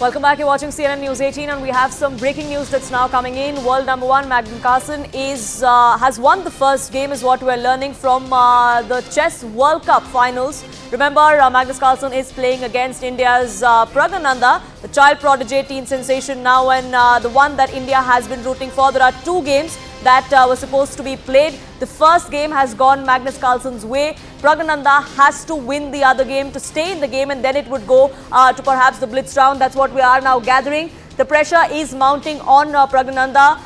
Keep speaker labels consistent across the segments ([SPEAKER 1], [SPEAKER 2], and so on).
[SPEAKER 1] Welcome back. You're watching CNN News 18 and we have some breaking news that's now coming in. World number 1 Magnus Carlsen has won the first game is what we're learning from the Chess World Cup finals. Remember, Magnus Carlsen is playing against India's Praggnanandhaa, the child protégé teen sensation now, and the one that India has been rooting for. There are two games that were supposed to be played. The first game has gone Magnus Carlsen's way. Praggnanandhaa has to win the other game to stay in the game, and then it would go to perhaps the blitz round. That's what we are now gathering. The pressure is mounting on Praggnanandhaa.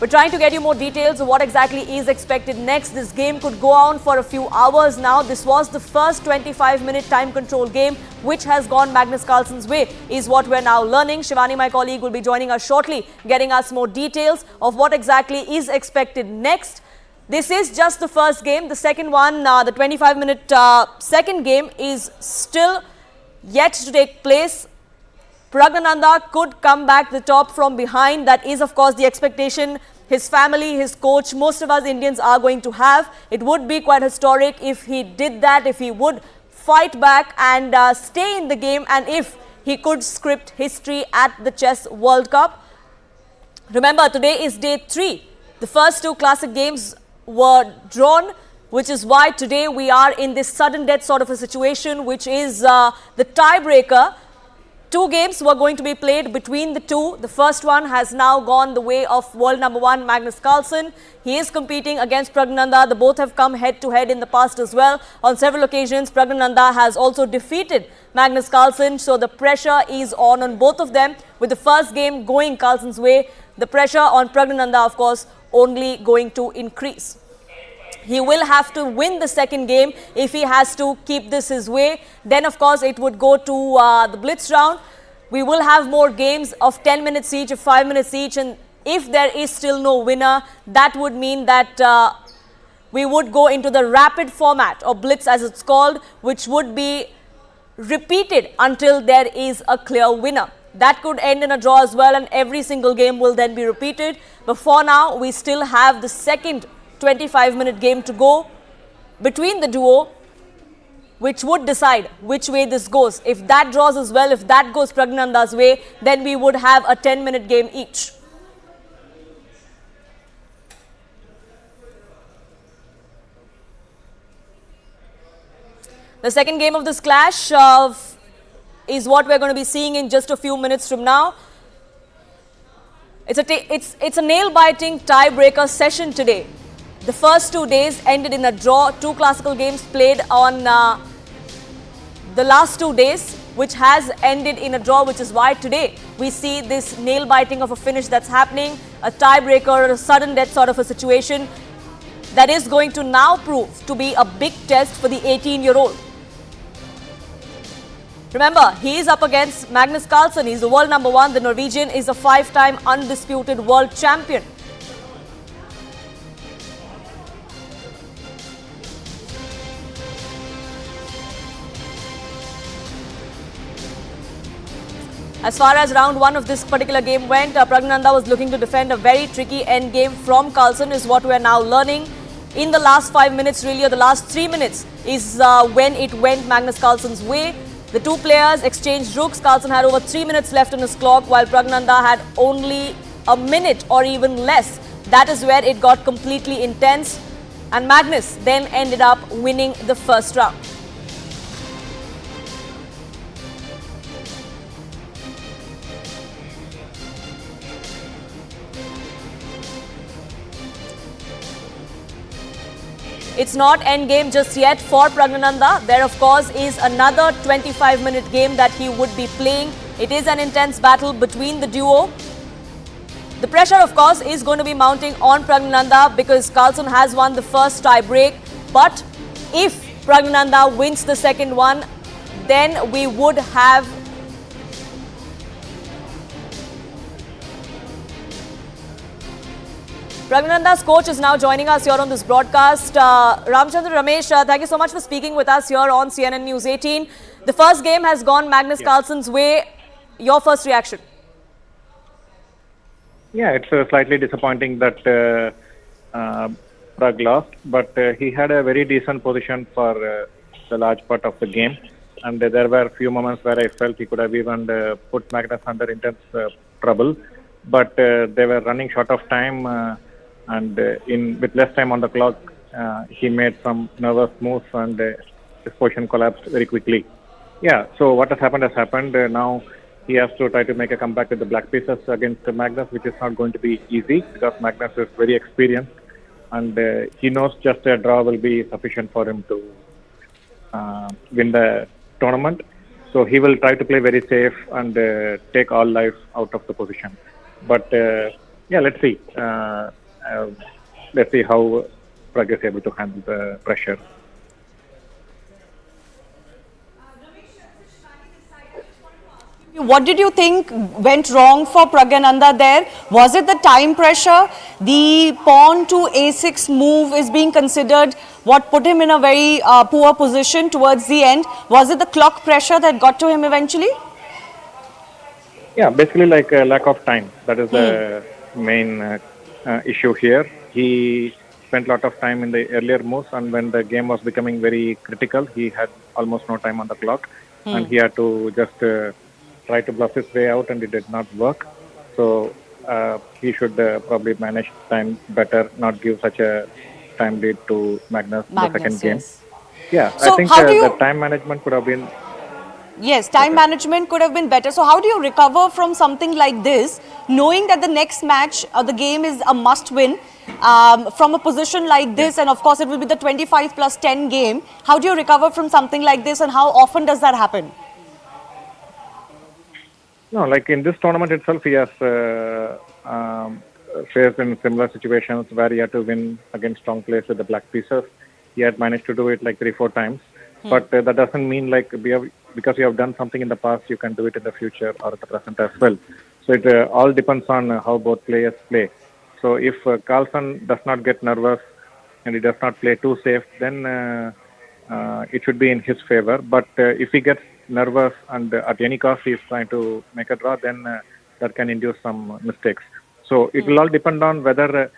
[SPEAKER 1] We're trying to get you more details of what exactly is expected next. This game could go on for a few hours now. This was the first 25-minute time control game which has gone Magnus Carlsen's way, is what we're now learning. Shivani, my colleague, will be joining us shortly, getting us more details of what exactly is expected next. This is just the first game. The second one, the 25-minute second game, is still yet to take place. Praggnanandhaa could come back the top from behind. That is, of course, the expectation his family, his coach, most of us Indians are going to have. It would be quite historic if he did that, if he would fight back and stay in the game, and if he could script history at the Chess World Cup. Remember, today is day 3. The first two classic games were drawn, which is why today we are in this sudden death sort of a situation, which is the tiebreaker. Two games were going to be played between the two. The first one has now gone the way of world number 1 Magnus Carlsen. He is competing against Praggnanandhaa. The both have come head to head in the past as well. On several occasions, Praggnanandhaa has also defeated Magnus Carlsen. So the pressure is on both of them. With the first game going Carlsen's way, the pressure on Praggnanandhaa, of course, only going to increase. He will have to win the second game if he has to keep this his way. Then, of course, it would go to the blitz round. We will have more games of 10 minutes each, of 5 minutes each. And if there is still no winner, that would mean that we would go into the rapid format, or blitz as it's called, which would be repeated until there is a clear winner. That could end in a draw as well, and every single game will then be repeated. But for now, we still have the second 25-minute game to go between the duo, which would decide which way this goes. If that draws as well, if that goes Praggnanandhaa's way, then we would have a 10-minute game each. The second game of this clash is what we're going to be seeing in just a few minutes from now. It's a nail-biting tiebreaker session today. The first 2 days ended in a draw. Two classical games played on the last 2 days, which has ended in a draw, which is why today we see this nail-biting of a finish that's happening, a tiebreaker, a sudden death sort of a situation that is going to now prove to be a big test for the 18-year-old. Remember, he is up against Magnus Carlsen. He's the world number 1. The Norwegian is a 5-time undisputed world champion. As far as round 1 of this particular game went, Praggnanandhaa was looking to defend a very tricky end game from Carlsen, is what we are now learning. In the last 5 minutes, really, or the last 3 minutes, is when it went Magnus Carlsen's way. The two players exchanged rooks. Carlsen had over 3 minutes left on his clock, while Praggnanandhaa had only a minute or even less. That is where it got completely intense, and Magnus then ended up winning the first round. It's not endgame just yet for Praggnanandhaa. There, of course, is another 25-minute game that he would be playing. It is an intense battle between the duo. The pressure, of course, is going to be mounting on Praggnanandhaa because Carlsen has won the first tie break. But if Praggnanandhaa wins the second one, then we would have Praggnanandhaa's coach is now joining us here on this broadcast. Ramesh, thank you so much for speaking with us here on CNN News 18. The first game has gone Magnus Carlsen's way. Your first reaction?
[SPEAKER 2] Yeah, it's slightly disappointing that Prag lost, but he had a very decent position for the large part of the game. and there were a few moments where I felt he could have even put Magnus under intense trouble, but they were running short of time, and with less time on the clock, he made some nervous moves, and his position collapsed very quickly. Yeah, so what has happened has happened. Now he has to try to make a comeback with the black pieces against Magnus, which is not going to be easy because Magnus is very experienced, and he knows just a draw will be sufficient for him to win the tournament. So he will try to play very safe and take all life out of the position. But yeah, let's see. Let's see how Prag is able to handle the pressure.
[SPEAKER 3] What did you think went wrong for Praggnanandhaa there? Was it the time pressure? The pawn to a6 move is being considered what put him in a very poor position towards the end. Was it the clock pressure that got to him eventually?
[SPEAKER 2] Yeah, basically like a lack of time. That is the main issue here. He spent a lot of time in the earlier moves, and when the game was becoming very critical, he had almost no time on the clock, and he had to just try to bluff his way out, and it did not work. So he should probably manage time better, not give such a time lead to Magnus the second game.
[SPEAKER 3] Yes.
[SPEAKER 2] Yeah,
[SPEAKER 3] So
[SPEAKER 2] I think
[SPEAKER 3] how do
[SPEAKER 2] the
[SPEAKER 3] you-
[SPEAKER 2] time management could have been.
[SPEAKER 3] Yes, time management could have been better. So how do you recover from something like this, knowing that the next match or the game is a must-win from a position like this, and of course it will be the 25 plus 10 game. How do you recover from something like this, and how often does that happen?
[SPEAKER 2] No, like in this tournament itself, he has faced in similar situations where he had to win against strong players with the black pieces. He had managed to do it like 3-4 times. But that doesn't mean like because you have done something in the past, you can do it in the future or at the present as well. So it all depends on how both players play. So if Carlsen does not get nervous and he does not play too safe, then it should be in his favor. But if he gets nervous and at any cost he is trying to make a draw, then that can induce some mistakes. So it will all depend on whether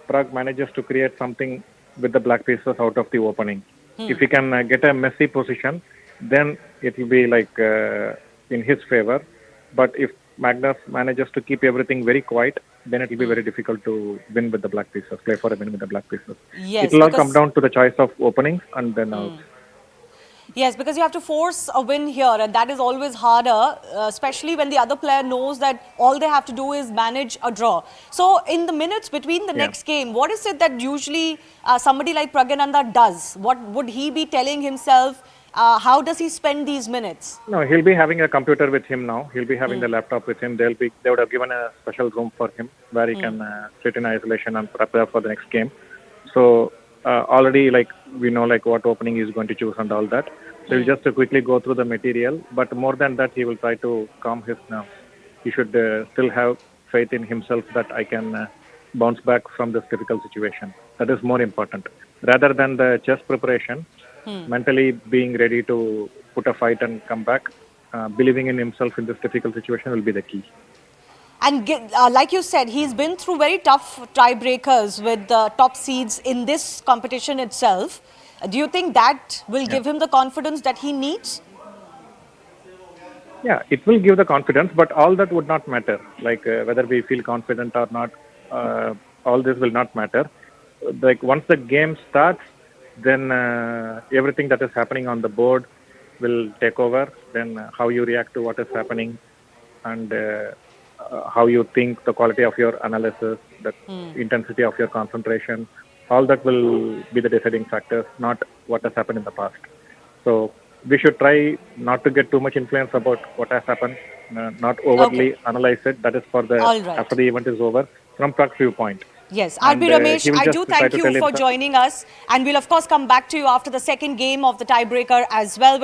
[SPEAKER 2] Prag manages to create something with the black pieces out of the opening. If he can get a messy position, then it will be like in his favor. But if Magnus manages to keep everything very quiet, then it will be very difficult to win with the black pieces, play for a win with the black pieces.
[SPEAKER 3] Yes,
[SPEAKER 2] it will all come
[SPEAKER 3] because-
[SPEAKER 2] down to the choice of openings and then outs.
[SPEAKER 3] Yes, because you have to force a win here, and that is always harder, especially when the other player knows that all they have to do is manage a draw. So, in the minutes between the next game, what is it that usually somebody like Praggnanandhaa does? What would he be telling himself? How does he spend these minutes?
[SPEAKER 2] No, he'll be having a computer with him now. He'll be having the laptop with him. They would have given a special room for him where he can sit in isolation and prepare for the next game. So already like we know like what opening he's going to choose and all that. So he'll just quickly go through the material. But more than that, he will try to calm his nerves. He should still have faith in himself that I can bounce back from this difficult situation. That is more important. Rather than the chess preparation, mentally being ready to put a fight and come back, believing in himself in this difficult situation will be the key.
[SPEAKER 3] And like you said, he's been through very tough tiebreakers with the top seeds in this competition itself. Do you think that will give him the confidence that he needs?
[SPEAKER 2] Yeah, it will give the confidence, but all that would not matter. Like whether we feel confident or not, all this will not matter. Like once the game starts, then everything that is happening on the board will take over. Then how you react to what is happening, and how you think, the quality of your analysis, the intensity of your concentration, all that will be the deciding factors, not what has happened in the past. So we should try not to get too much influence about what has happened, not overly analyze it. That is for the after the event is over, from Prag's viewpoint.
[SPEAKER 3] Yes,
[SPEAKER 2] And,
[SPEAKER 3] RB Ramesh,
[SPEAKER 2] he will
[SPEAKER 3] I
[SPEAKER 2] just
[SPEAKER 3] do
[SPEAKER 2] try
[SPEAKER 3] thank
[SPEAKER 2] to
[SPEAKER 3] you
[SPEAKER 2] tell
[SPEAKER 3] for
[SPEAKER 2] himself-
[SPEAKER 3] joining us, and we'll of course come back to you after the second game of the tiebreaker as well.